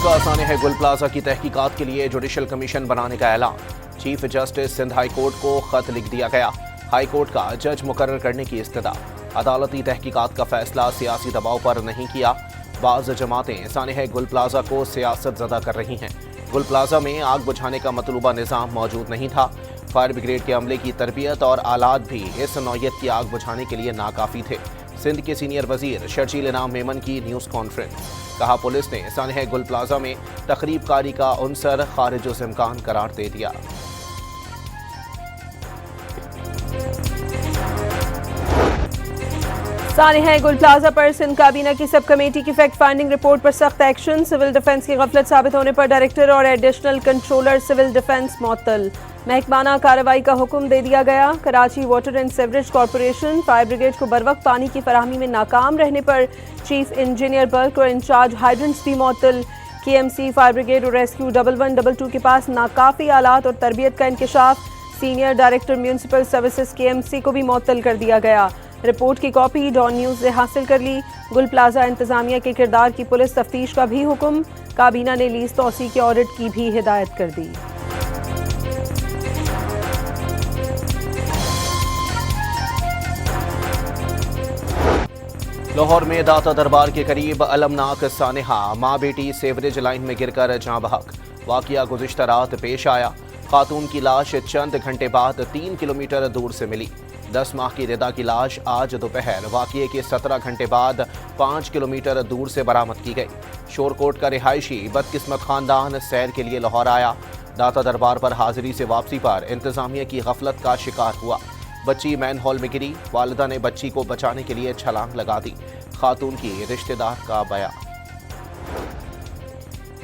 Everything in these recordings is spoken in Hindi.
का सानेह गुल प्लाजा की तहकीकात के लिए जुडिशल कमीशन बनाने का ऐलान। Chief justice Sindh high court को खत लिख दिया गया। हाई कोर्ट का जज मुकर्रर करने की इस्तदा। अदालती तहकीकात का फैसला सियासी दबाव पर नहीं किया। बाज़ जमातें सानेह गुल प्लाजा को सियासत ज़दा कर रही हैं। गुल प्लाजा में आग बुझाने का मतलूबा निज़ाम मौजूद नहीं था। फायर ब्रिगेड के अमले की तरबियत और आलात भी इस नौयत की आग बुझाने के लिए नाकाफ़ी थे। सिंध के सीनियर वजीर शर्जील इनाम मेमन की न्यूज़ कॉन्फ्रेंस। कहा, पुलिस ने सानेह गुल प्लाजा में तकरीबकारी का उनसर खारिज इम्कान करार दे दिया। सानेह गुल प्लाजा पर सिंध काबीना की सब कमेटी की फैक्ट फाइंडिंग रिपोर्ट पर सख्त एक्शन। सिविल डिफेंस की गफलत साबित होने पर डायरेक्टर और एडिशनल कंट्रोलर सिविल डिफेंस मुअत्तल। महकमाना कार्रवाई का हुक्म दे दिया गया। Karachi water and sewerage corporation fire brigade को बरवक्त पानी की फराहमी में नाकाम रहने पर चीफ इंजीनियर बल्क और इंचार्ज हाइड्रेंट्स भी मुअत्तल। KMC फायर ब्रिगेड और रेस्क्यू 1112 के पास नाकाफी आलात और तरबियत का इंकशाफ। Senior director municipal services KMC को भी मुअत्तल कर दिया गया। रिपोर्ट की कॉपी डॉन न्यूज़ से हासिल कर ली। गुल प्लाजा इंतजामिया के किरदार की पुलिस तफ्तीश का भी हुक्म। काबीना ने लीज तौसी के ऑडिट की भी हिदायत कर दी। लाहौर में दाता दरबार के करीब अलमनाक सानेहा माँ बेटी सेवरेज लाइन में गिरकर जाँ बहक। वाकया गुज़िश्ता रात पेश आया। खातून की लाश चंद घंटे बाद 3 किलोमीटर दूर से मिली। 10 माह की रिदा की लाश आज दोपहर वाकये के 17 घंटे बाद 5 किलोमीटर दूर से बरामद की गई। शोरकोट का रिहायशी बदकिस्मत खानदान सैर के लिए लाहौर आया। दाता दरबार पर हाजिरी से वापसी पर इंतजामिया की गफलत का शिकार हुआ। बच्ची मैन हॉल में गिरी। वालिदा ने बच्ची को बचाने के लिए छलांग लगा दी। खातून की रिश्तेदार का बयान।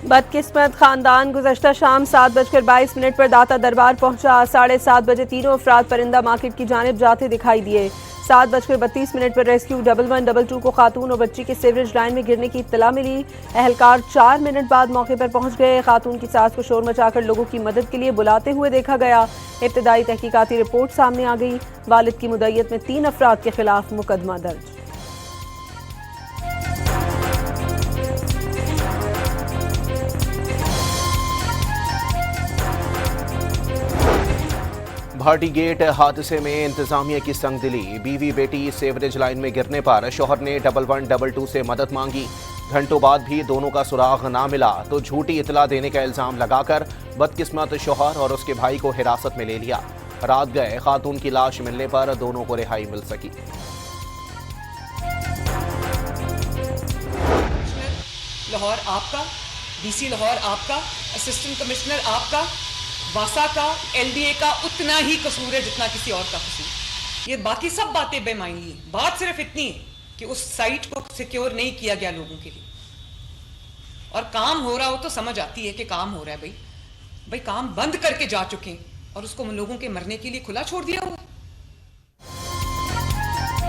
बदकिस्मत खानदान गुज़श्ता शाम 7:22 पर दाता दरबार पहुंचा। 7:30 बजे तीनों अफराद परिंदा मार्केट की जानिब जाते दिखाई दिए। 7:32 पर रेस्क्यू 1112 को खातून और बच्ची के सीवरेज लाइन में गिरने की इत्तला मिली। एहलकार 4 मिनट बाद मौके पर पहुंच गए। खातून की सास को शोर मचाकर लोगों की मदद के लिए बुलाते हुए देखा गया। इब्तदाई तहकीकाती रिपोर्ट सामने आ गई। वालिद की मुद्दयत में 3 अफराद के खिलाफ मुकदमा दर्ज। भाटी गेट हादसे में इंतजामिया की संगदिली। बीवी बेटी सेवरेज लाइन में गिरने पर शोहर ने 1112 से मदद मांगी। घंटों बाद भी दोनों का सुराग ना मिला तो झूठी इतला देने का इल्जाम लगाकर बदकिस्मत शोहर और उसके भाई को हिरासत में ले लिया। रात गए खातून की लाश मिलने पर दोनों को रिहाई मिल सकी। लाहौर आपका, DC लाहौर आपका, असिस्टेंट कमिश्नर आपका, वासा का, LDA का उतना ही कसूर है जितना किसी और का कसूर। ये बाकी सब बातें बेमायनी है। बात सिर्फ इतनी है कि उस साइट को सिक्योर नहीं किया गया लोगों के लिए। और काम हो रहा हो तो समझ आती है कि काम हो रहा है। भाई काम बंद करके जा चुके हैं और उसको लोगों के मरने के लिए खुला छोड़ दिया हुआ।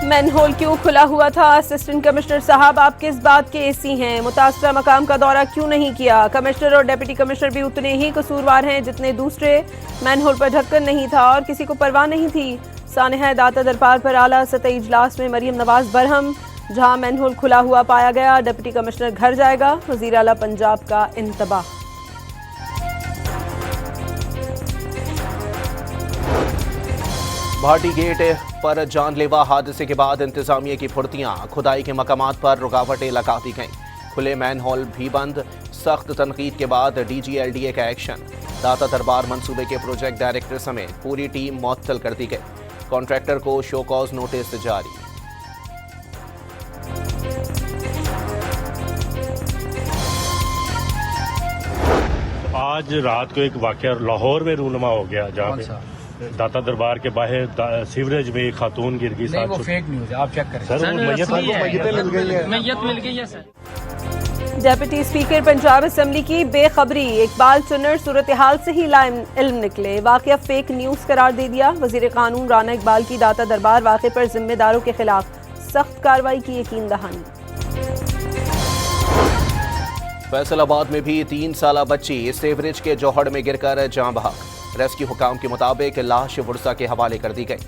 मैनहोल क्यों खुला हुआ था? असिस्टेंट कमिश्नर साहब, आप किस बात के एसी हैं? मुतासरा मकाम का दौरा क्यों नहीं किया? कमिश्नर और डिप्टी कमिश्नर भी उतने ही कसूरवार हैं जितने दूसरे। मैनहोल पर ढक्कन नहीं था और किसी को परवाह नहीं थी। सानेह दाता दरबार पर आला सतही इजलास में मरियम नवाज बरहम। जहां मैनहोल खुला हुआ पाया गया, डिप्टी कमिश्नर घर जाएगा। वजीर आला पंजाब का इंतबाह। भाटी गेट पर जानलेवा हादसे के बाद इंतजामिया की फुर्तियां। खुदाई के मकामात पर रुकावटें लगा दी गईं। खुले मैन हॉल भी बंद। सख्त तनकीद के बाद DG LDA का एक्शन। दाता दरबार मंसूबे के प्रोजेक्ट डायरेक्टर समेत पूरी टीम मुअत्तल कर दी गई। कॉन्ट्रैक्टर को शो कॉज नोटिस जारी। आज रात को एक वाकया लाहौर में रूनुमा हो गया जहाँ पे दाता दरबार के बाहर सीवरेज में एक खातून गिर गई। नहीं, वो फेक न्यूज़ है, आप चेक करें। सर, मैयत मिल गई है sir. Deputy speaker Punjab assembly की बेखबरी। इकबाल चुन्नर सूरत हाल से ही इल्म निकले। वाकया फेक न्यूज़ करार दे दिया। वजीर कानून राना इकबाल की दाता दरबार वाक़े पर जिम्मेदारों के खिलाफ सख्त कार्रवाई की यकीन दहानी। फैसलाबाद में भी 3 साला बच्ची सेवरेज के जोहड़ में गिरकर जाँ बहक। रेस्क्यू हुकाम के मुताबिक लाश वुरसा के हवाले कर दी गई।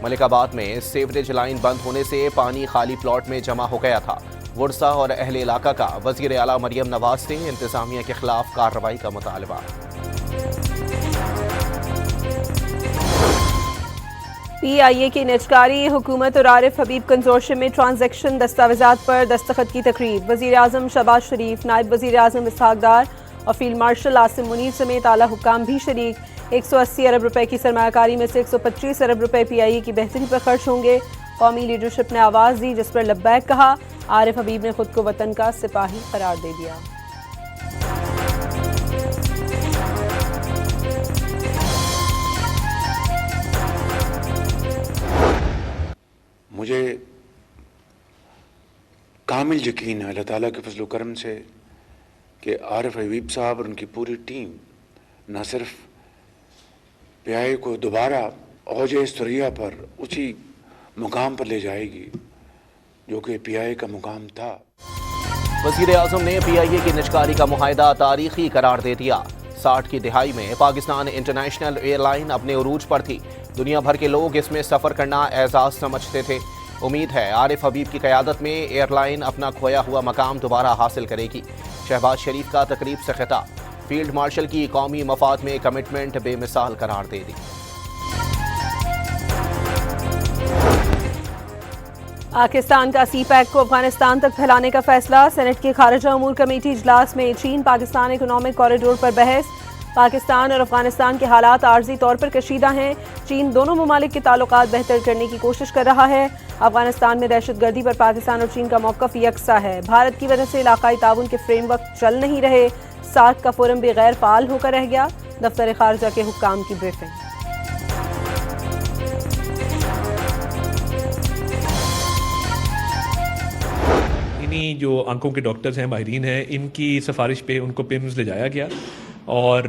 मलिकाबाद में सेवरेज लाइन बंद होने से पानी खाली प्लॉट में जमा हो गया था। वुरसा और अहले इलाका का वज़ीर आला मरियम नवाज से इंतजामिया के खिलाफ कार्रवाई का मुतालबा। PIA की निजकारी हुकूमत और आरिफ हबीब कंसोर्शियम में ट्रांजैक्शन दस्तावेजात पर दस्तखत की तकरीब। वज़ीर आज़म शहबाज शरीफ, नायब वज़ीर आज़म इसहाक डार और फील्ड मार्शल आसिम मुनीर समेत आला हुक्काम भी शरीक। 180 अरब रुपए की सरमायाकारी में से 125 अरब रुपए PIA की बेहतरी पर खर्च होंगे। कौमी लीडरशिप ने आवाज़ दी, जिस पर लब्बैक कहा। आरिफ हबीब ने खुद को वतन का सिपाही करार दे दिया। मुझे कामिल यकीन है अल्लाह ताला के फजल करम से कि आरिफ हबीब साहब और उनकी पूरी टीम न सिर्फ PIA को दोबारा औजे सुरिया पर उसी मुकाम पर ले जाएगी जो कि PIA का मुकाम था। वज़ीर आज़म ने PIA की निजकारी का मुआहदा तारीखी करार दे दिया। 60 की दिहाई में पाकिस्तान इंटरनेशनल एयरलाइन अपने उरूज पर थी। दुनिया भर के लोग इसमें सफ़र करना एजाज़ समझते थे। उम्मीद है आरिफ हबीब की क़यादत में एयरलाइन अपना खोया हुआ मकाम दोबारा हासिल करेगी। शहबाज शरीफ का तकरीब से खिताब। फील्ड मार्शल की कौमी मफाद में कमिटमेंट बेमिसाल करार दे दी। पाकिस्तान का CPEC को अफगानिस्तान तक फैलाने का फैसला। सेनेट की खारजा अमूर कमेटी इजलास में चीन पाकिस्तान इकोनॉमिक कॉरिडोर पर बहस। पाकिस्तान और अफगानिस्तान के हालात आर्जी तौर पर कशीदा हैं। चीन दोनों ममालिक के ताल्लुकात बेहतर करने की कोशिश कर रहा है। अफगानिस्तान में दहशतगर्दी पर पाकिस्तान और चीन का मौक़िफ़ यकसा है। भारत की वजह से इलाकाई ताउन के फ्रेमवर्क चल नहीं रहे। सार्क का फोरम भी गैर फाल होकर रह गया। दफ्तर खारजा के हुक्काम की ब्रीफिंग। इन्हीं जो आंखों के डॉक्टर्स हैं, माहिरीन हैं, इनकी सिफारिश पे उनको पिम्स ले जाया गया और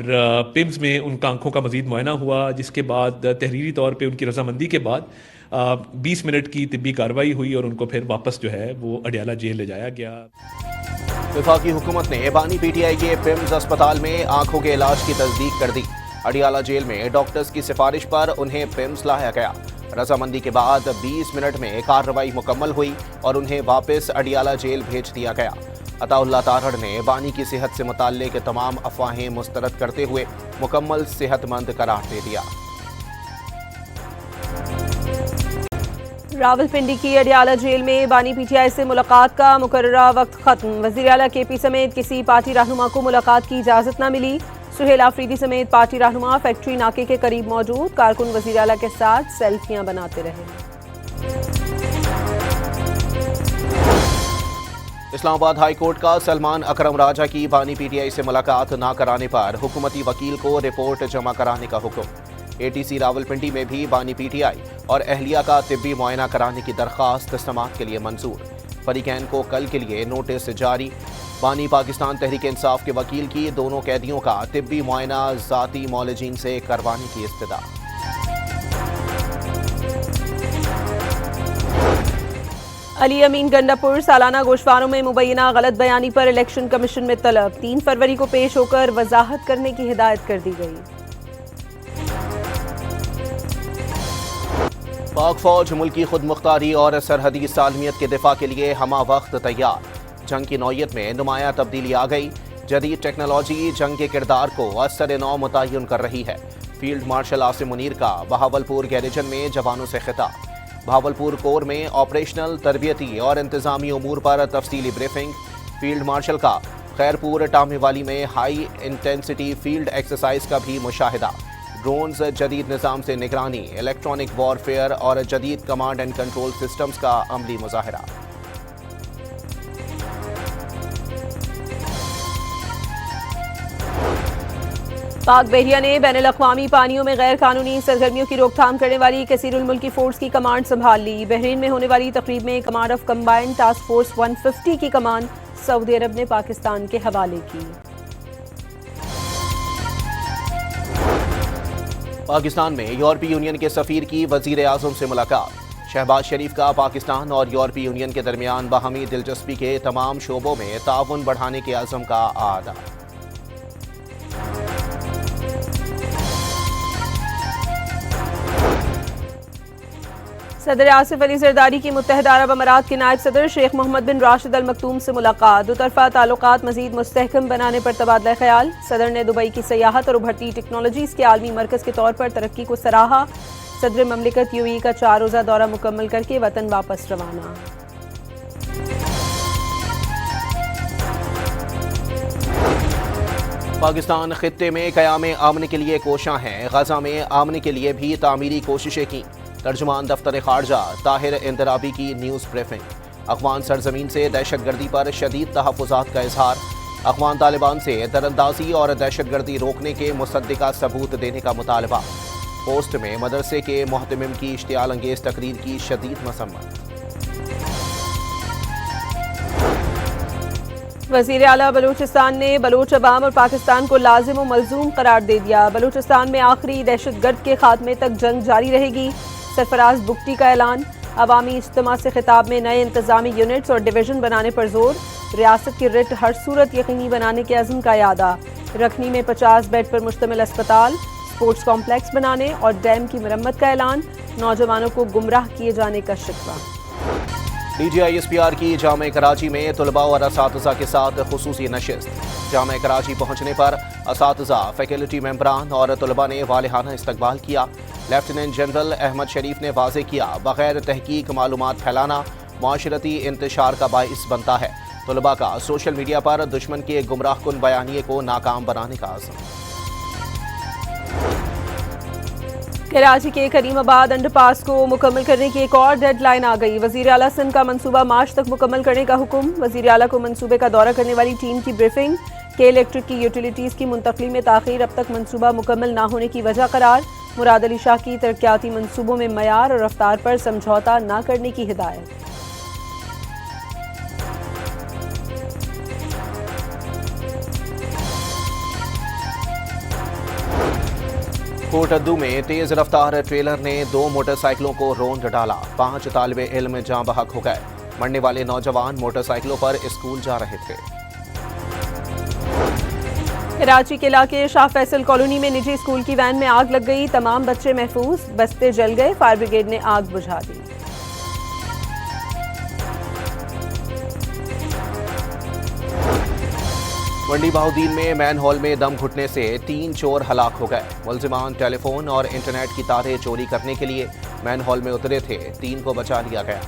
पिम्स में उनका आंखों का मज़ीद मुआयना हुआ, जिसके बाद तहरीरी तौर पे उनकी रजामंदी के बाद 20 मिनट की तिब्बी कार्रवाई हुई और उनको फिर वापस जो है वो अडियाला जेल ले जाया गया। वफाकी हुकूमत ने बानी PTI के पिम्स अस्पताल में आंखों के इलाज की तस्दीक कर दी। अडियाला जेल में डॉक्टर्स की सिफारिश पर उन्हें पिम्स लाया गया। रजामंदी के बाद 20 मिनट में कार्रवाई मुकम्मल हुई और उन्हें वापस अडियाला जेल भेज दिया गया। अताउल्लाह तारड़ ने बानी की सेहत से मुताल्लिक तमाम अफवाहें मुस्तरद करते हुए मुकम्मल सेहतमंद करार दे दिया। रावलपिंडी की अडियाला जेल में बानी PTI से मुलाकात का मुकर्ररा वक्त खत्म। वज़ीर आला KP समेत किसी पार्टी रहनुमा को मुलाकात की इजाज़त न मिली। सुहेल आफरीदी समेत पार्टी रहनुमा फैक्ट्री नाके के करीब मौजूद। कारकुन वज़ीर आला के साथ सेल्फियां बनाते रहे। इस्लामाबाद हाई कोर्ट का सलमान अकरम राजा की बानी PTI से मुलाकात न कराने पर हुकूमती वकील को रिपोर्ट जमा कराने का हुक्म। ATC रावलपिंडी में भी बानी PTI और अहलिया का तिब्बी मुआयना कराने की दरख्वास्त समाअत के लिए मंजूर। फरीकैन को कल के लिए नोटिस जारी। बानी पाकिस्तान तहरीक इंसाफ के वकील की दोनों कैदियों का तिब्बी मुआयना ज़ाती मौलजीन से करवाने की इस्तदा। अली अमीन गंडापुर सालाना गोशवारों में मुबैना गलत बयानी पर इलेक्शन कमीशन में तलब। 3 फरवरी को पेश होकर वजाहत करने की हिदायत कर दी गई। पाक फौज मुल्की खुद मुख्तारी और सरहदी सालमियत के दिफा के लिए हमा वक्त तैयार। जंग की नौयत में नुमाया तब्दीली आ गई। जदीद टेक्नोलॉजी जंग के किरदार को असर नौ मुतय्यन कर रही है। फील्ड मार्शल आसिम मुनीर का बहावलपुर गैरिजन में जवानों से खिताब। बहावलपुर कोर में ऑपरेशनल, तरबियती और इंतजामी उमूर पर तफसीली ब्रीफिंग। फील्ड मार्शल का खैरपुर टामेवाली में हाई इंटेंसिटी फील्ड एक्सरसाइज का भी मुशाहिदा। ड्रोन्स, जदीद निज़ाम से निगरानी, इलेक्ट्रॉनिक वॉरफेयर और जदीद कमांड एंड कंट्रोल सिस्टम्स का अमली मुजाहिरा। पाक बहरिया ने बैनुल-अक़वामी पानियों में गैर कानूनी सरगर्मियों की रोकथाम करने वाली कसीरुल मुल्की फोर्स की कमांड संभाल ली। बहरीन में होने वाली तकरीब में command of combined task force 150 की कमान सऊदी अरब ने पाकिस्तान के हवाले की। पाकिस्तान में यूरोपीय यूनियन के सफीर की वजीर आज़म से मुलाकात। शहबाज शरीफ का पाकिस्तान और यूरोपीय यूनियन के दरमियान बाहमी दिलचस्पी के तमाम शोबों में ताउन बढ़ाने के आज़म का आदा। सदर आसिफ अली जरदारी की मुत्तहिदा अरब अमारात के नायब सदर शेख मोहम्मद बिन राशिद अल मखतूम से मुलाकात। दोतरफा ताल्लुकात मजीद मुस्तहकम बनाने पर तबादला ख्याल। सदर ने दुबई की सयाहत और उभरती टेक्नोलॉजीज के आलमी मरकज के तौर पर तरक्की को सराहा। सदर ममलिकत यूएई का 4 रोज़ा दौरा मुकम्मल करके वतन वापस रवाना। पाकिस्तान खित्ते में क़याम आमन के लिए कोशां है। गजा में आमन के लिए भी तामीरी कोशिशें की। तर्जुमान दफ्तर खारजा ताहिर इंदराबी की न्यूज़ ब्रीफिंग। अफगान सरजमीन से दहशतगर्दी पर शदीद तहफ़्फ़ुज़ात का इजहार। अफगान तालिबान से दरअंदाजी और दहशतगर्दी रोकने के मुसद्दिका सबूत देने का मुतालबा। पोस्ट में मदरसे के मोहतमिम की इश्तियाल अंगेज तकरीर की शदीद मसम्मत। वज़ीर आला बलूचिस्तान ने बलोच अवाम और पाकिस्तान को लाजिम व मलजूम करार दे दिया। बलूचिस्तान में आखिरी दहशतगर्द के खात्मे तक जंग जारी रहेगी। सरफराज बुगटी का ऐलान। अवामी इज्तिमा से खिताब में नए इंतजामी यूनिट्स और डिवीजन बनाने पर जोर। रियासत की रिट हर सूरत यकीनी बनाने के अज़्म का यादा। रखनी में 50 बेड पर मुश्तमिल अस्पताल, स्पोर्ट्स कॉम्प्लेक्स बनाने और डैम की मरम्मत का ऐलान। नौजवानों को गुमराह किए जाने का शिकवा। DGISPR की जामे कराची में तलबा और असातिज़ा के साथ खुसूसी नशिस्त। जामे कराची पहुँचने पर असातिज़ा, फैकल्टी मेंबरान और तलबा ने वालिहाना इस्तकबाल किया। लेफ्टिनेंट जनरल अहमद शरीफ ने वाज़े किया, बगैर तहकीक मालूमात फैलाना माशरती इंतशार का बाइस बनता है। तलबा का सोशल मीडिया पर दुश्मन के गुमराहकुन बयानिए को नाकाम बनाने का आज़म। कराची के करीमाबाद अंडरपास को मुकम्मल करने की एक और डेडलाइन आ गई। वज़ीर आला सिंध का मंसूबा मार्च तक मुकम्मल करने का हुक्म। वज़ीर आला को मंसूबे का दौरा करने वाली टीम की ब्रीफिंग। के इलेक्ट्रिक की यूटिलिटीज़ की मुंतकली में ताख़ीर अब तक मंसूबा मुकम्मल ना होने की वजह करार। मुराद अली शाह की तरक्याती मंसूबों में मयार और रफ्तार पर समझौता न करने की हिदायत। कोटद्दू में तेज रफ्तार ट्रेलर ने 2 मोटरसाइकिलों को रौंद डाला। 5 तालिबे इल्म जाँ बहक हो गए। मरने वाले नौजवान मोटरसाइकिलों पर स्कूल जा रहे थे। कराची के इलाके शाह फैसल कॉलोनी में निजी स्कूल की वैन में आग लग गई। तमाम बच्चे महफूज, बस्ते जल गए। फायर ब्रिगेड ने आग बुझा दी। मंडी बहाउद्दीन में मैन हॉल में दम घुटने से 3 चोर हलाक हो गए। मुलजिमान टेलीफोन और इंटरनेट की तारें चोरी करने के लिए मैन हॉल में उतरे थे। 3 को बचा लिया गया।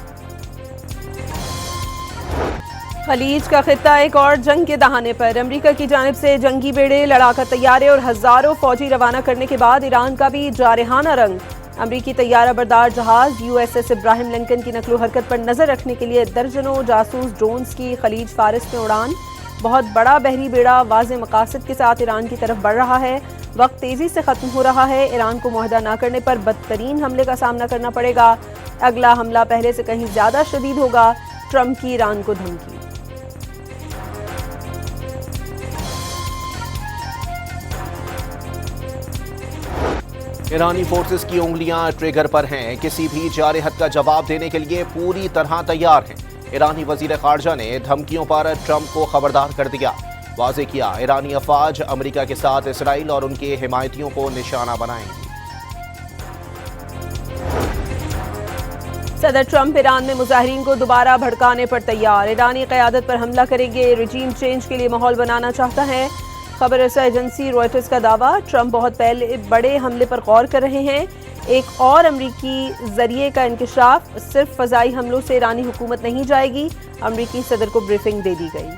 खलीज का खित्ता एक और जंग के दहाने पर। अमेरिका की जानिब से जंगी बेड़े, लड़ाका तैयारे और हजारों फौजी रवाना करने के बाद ईरान का भी जारहाना रंग। अमेरिकी तैयारा बरदार जहाज USS इब्राहिम लिंकन की नकलो हरकत पर नजर रखने के लिए दर्जनों जासूस ड्रोन्स की खलीज फारिस में उड़ान। बहुत बड़ा बहरी बेड़ा वाज़े मकासद के साथ ईरान की तरफ बढ़ रहा है। वक्त तेजी से खत्म हो रहा है। ईरान को मुआहदा न करने पर बदतरीन हमले का सामना करना पड़ेगा। अगला हमला पहले से कहीं ज्यादा शदीद होगा। ट्रंप की ईरान को धमकी। ईरानी फोर्सेस की उंगलियां ट्रिगर पर हैं। किसी भी जारहत का जवाब देने के लिए पूरी तरह तैयार हैं। ईरानी वजीर खारजा ने धमकियों पर ट्रंप को खबरदार कर दिया। वाज़े किया, ईरानी अफवाज अमेरिका के साथ इसराइल और उनके हिमायतियों को निशाना बनाएंगी। सदर ट्रंप ईरान में मुजाहिरीन को दोबारा भड़काने पर तैयार। ईरानी क़यादत पर हमला करेंगे। रिजीम चेंज के लिए माहौल बनाना चाहता है। खबर रसा एजेंसी रॉयटर्स का दावा, ट्रंप बहुत पहले बड़े हमले पर गौर कर रहे हैं। एक और अमरीकी जरिए का इंकशाफ, सिर्फ फ़ज़ाई हमलों से ईरानी हुकूमत नहीं जाएगी। अमरीकी सदर को ब्रीफिंग दे दी गई।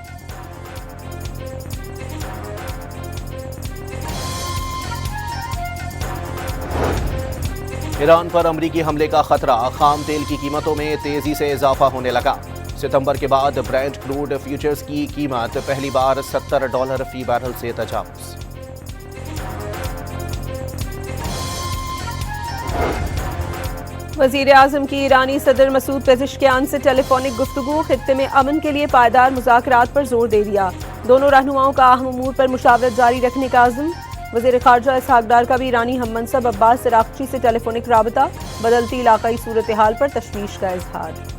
ईरान पर अमरीकी हमले का खतरा। खाम तेल की कीमतों में तेजी से इजाफा होने लगा। सितंबर के बाद ब्रेंट क्रूड फ्यूचर्स की कीमत पहली बार $70 फी बैरल से तजावुज़। वज़ीर आज़म की ईरानी सदर मसूद पेज़ेश्कियान से टेलीफोनिक गुफ्तगू। खित्ते में अमन के लिए पायदार मुज़ाकरात पर जोर दे दिया। दोनों रहनुमाओं का अहम उमूर पर मुशावरत जारी रखने का आज़म। वज़ीर ख़ारजा इसहाक़ डार का भी ईरानी हममनसब अब्बास सराग़ची से टेलीफोनिक राबता। बदलती इलाक़ाई सूरत हाल पर तशवीश का इजहार।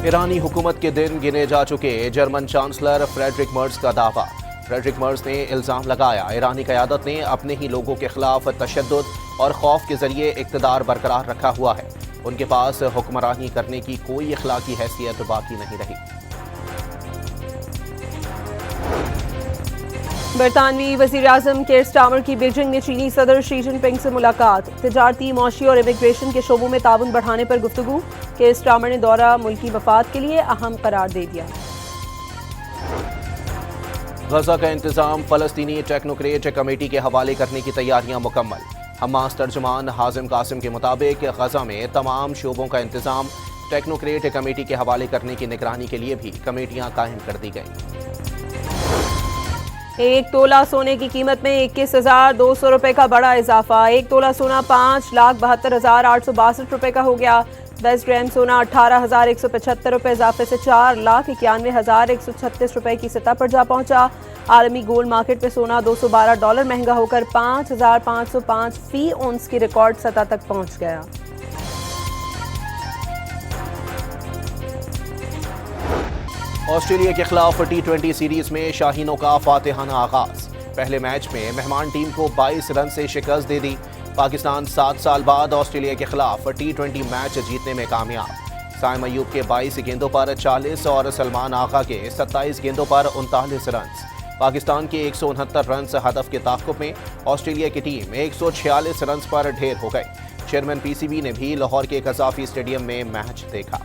ईरानी हुकूमत के दिन गिने जा चुके। जर्मन चांसलर फ्रेडरिक मर्ज का दावा, फ्रेडरिक मर्ज ने इल्जाम लगाया ईरानी क़यादत ने अपने ही लोगों के खिलाफ तशद्दुद और खौफ के जरिए इक़्तिदार बरकरार रखा हुआ है। उनके पास हुक्मरानी करने की कोई अखलाकी हैसियत बाकी नहीं रही। बरतानवी वज़ीर-ए-आज़म केयर स्टार्मर की बीजिंग में चीनी सदर शी जिनपिंग से मुलाकात। तिजारती, मौशी और इमिग्रेशन के शोबों में ताउन बढ़ाने पर गुफ्तगू। केयर स्टार्मर ने दौरा मुल्की मफाद के लिए अहम करार दे दिया। गजा का इंतजाम फलस्तीनी टेक्नोक्रेट कमेटी के हवाले करने की तैयारियां मुकम्मल। हमास तर्जुमान हाजिम कासिम के मुताबिक गजा में तमाम शोबों का इंतजाम टेक्नोक्रेट कमेटी के हवाले करने की निगरानी के लिए भी कमेटियां कायम कर दी गईं। 1 तोला सोने की कीमत में 21,200 रुपए का बड़ा इजाफा। 1 तोला सोना 5,72,862 रुपए का हो गया। 10 ग्राम सोना 18,175 रुपए इजाफे से 4,91,136 रुपए की सतह पर जा पहुंचा। आलमी गोल्ड मार्केट में सोना $212 महंगा होकर 5,505 फी औंस की रिकॉर्ड सतह तक पहुंच गया। ऑस्ट्रेलिया के खिलाफ T20 सीरीज में शाहीनों का फातिहाना आगाज। पहले मैच में मेहमान टीम को 22 रन से शिकस्त दे दी। पाकिस्तान 7 साल बाद ऑस्ट्रेलिया के खिलाफ T20 मैच जीतने में कामयाब। साइम अयूब के 22 गेंदों पर 40 और सलमान आगा के 27 गेंदों पर 39 रन। पाकिस्तान के 169 रन हदफ के ताक़ुब में ऑस्ट्रेलिया की टीम 146 रन पर ढेर हो गई। चेयरमैन PCB ने भी लाहौर के कज़ाफी स्टेडियम में मैच देखा।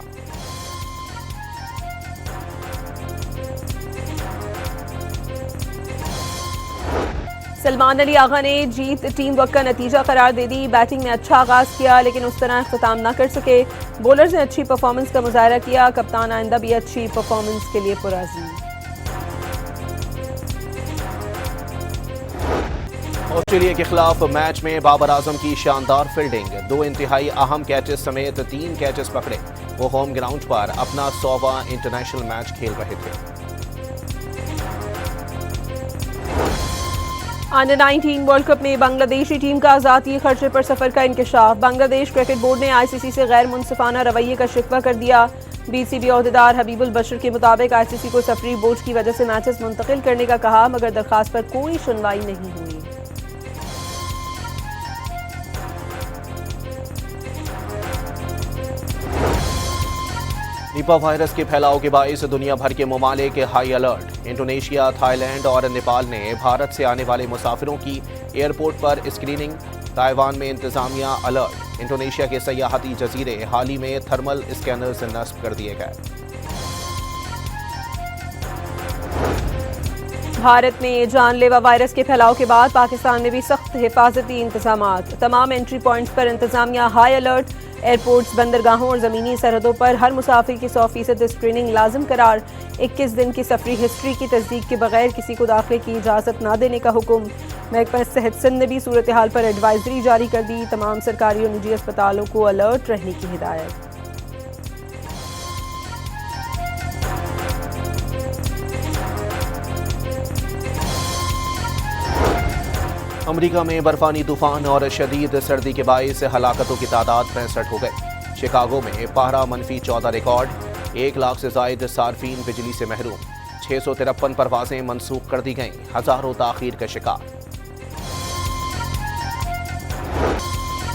सलमान अली आगा ने जीत टीम वर्क का नतीजा करार दे दी। बैटिंग में अच्छा आगाज किया लेकिन उस तरह इख्तिताम न कर सके। बॉलर्स ने अच्छी परफॉर्मेंस का मुजाहरा किया। कप्तान आइंदा भी अच्छी परफॉर्मेंस के लिए पुराज़ी। ऑस्ट्रेलिया के खिलाफ मैच में बाबर आजम की शानदार फील्डिंग। 2 इंतहाई अहम कैचेस समेत 3 कैचेस पकड़े। वो होम ग्राउंड पर अपना 100वां इंटरनेशनल मैच खेल रहे थे। अंडर 19 वर्ल्ड कप में बांग्लादेशी टीम का आज़ादी खर्चे पर सफर का इंकशाफ। बांग्लादेश क्रिकेट बोर्ड ने ICC से गैर मुनसिफाना रवैये का शिकवा कर दिया। BCB अहदेदार हबीबुल बशर के मुताबिक ICC को सफरी बोझ की वजह से मैचेस मुंतकिल करने का कहा, मगर दरखास्त पर कोई सुनवाई नहीं हुई। निपा वायरस के फैलाव के बाइस दुनिया भर के ममालिक हाई अलर्ट। इंडोनेशिया, थाईलैंड और नेपाल ने भारत से आने वाले मुसाफिरों की एयरपोर्ट पर स्क्रीनिंग। ताइवान में इंतजामिया अलर्ट। इंडोनेशिया के सयाहती जजीरे हाल ही में थर्मल स्कैनर्स नस्ब कर दिए गए। भारत में जानलेवा वायरस के फैलाव के बाद पाकिस्तान में भी सख्त हिफाजती इंतजामात। तमाम एंट्री पॉइंट्स पर इंतजामिया हाई अलर्ट। एयरपोर्ट्स, बंदरगाहों और ज़मीनी सरहदों पर हर मुसाफिर की 100% स्क्रीनिंग लाजिम करार। 21 दिन की सफरी हिस्ट्री की तस्दीक के बगैर किसी को दाखिले की इजाज़त न देने का हुक्म। महकमा सेहत सिंध ने भी सूरत हाल पर एडवाइजरी जारी कर दी। तमाम सरकारी और निजी अस्पतालों को अलर्ट रहने की हिदायत। अमेरिका में बर्फानी तूफान और शदीद सर्दी के बाइस हलाकतों की तादाद 65 हो गई। शिकागो में पारा -14 रिकॉर्ड। 1 लाख से जायद सार्फिन बिजली से महरूम। 653 परवाजें मनसूख कर दी गईं। हजारों ताखीर का शिकार।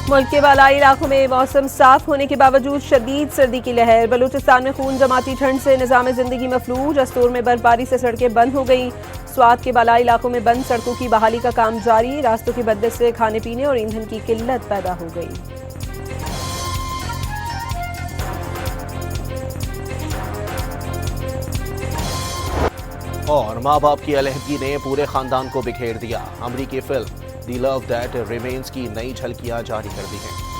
मुल्क के बालाई इलाकों में मौसम साफ होने के बावजूद शदीद सर्दी की लहर। बलूचिस्तान में खून जमाती ठंड से निज़ाम जिंदगी मफलूज। अस्तूर में बर्फबारी से सड़कें बंद हो गई। स्वात के बालाई इलाकों में बंद सड़कों की बहाली का काम जारी। रास्तों की बदबू से खाने पीने और ईंधन की किल्लत पैदा हो गई। और माँ बाप की अलहदगी ने पूरे खानदान को बिखेर दिया। अमरीकी film the love that remains की नई झलकियां जारी कर दी गई।